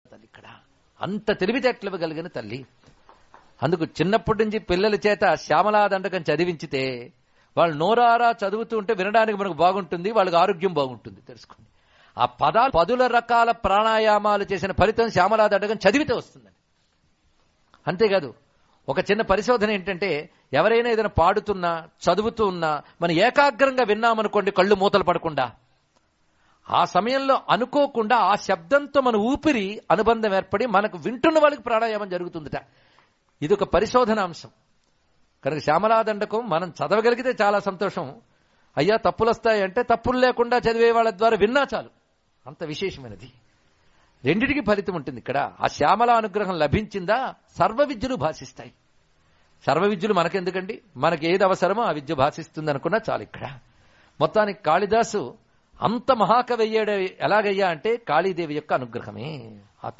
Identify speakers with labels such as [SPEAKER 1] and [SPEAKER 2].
[SPEAKER 1] తల్లి ఇక్కడ అంత తెలివితేటలు కలిగిన తల్లి. అందుకు చిన్నప్పటి నుంచి పిల్లల చేత శ్యామలా దండకం చదివించితే వాళ్ళు నోరారా చదువుతూ ఉంటే వినడానికి మనకు బాగుంటుంది, వాళ్ళకి ఆరోగ్యం బాగుంటుంది. తెలుసుకోండి, ఆ పదాలు 10 రకాల ప్రాణాయామాలు చేసిన ఫలితం శ్యామలా దండకం చదివితే వస్తుందని. అంతేకాదు, ఒక చిన్న పరిశోధన ఏంటంటే, ఎవరైనా ఏదైనా పాడుతున్నా చదువుతూ ఉన్నా మనం ఏకాగ్రంగా విన్నామనుకోండి, కళ్ళు మూతలు పడకుండా, ఆ సమయంలో అనుకోకుండా ఆ శబ్దంతో మన ఊపిరి అనుబంధం ఏర్పడి మనకు వింటున్న వాళ్ళకి ప్రాణాయామం జరుగుతుందట. ఇది ఒక పరిశోధన అంశం. కనుక శ్యామలా దండకం మనం చదవగలిగితే చాలా సంతోషం. అయ్యా తప్పులు వస్తాయంటే తప్పులు లేకుండా చదివే వాళ్ళ ద్వారా విన్నా చాలు, అంత విశేషమైనది. రెండిటికి ఫలితం ఉంటుంది. ఇక్కడ ఆ శ్యామల అనుగ్రహం లభించిందా సర్వ విద్యలు భాషిస్తాయి. సర్వ విద్యలు మనకెందుకండి, మనకి ఏది అవసరమో ఆ విద్య భాషిస్తుంది అనుకున్నా చాలు. ఇక్కడ మొత్తానికి కాళిదాసు అంత మహాకవి అయ్యాడు ఎలాగయ్యా అంటే కాళీదేవి యొక్క అనుగ్రహమే.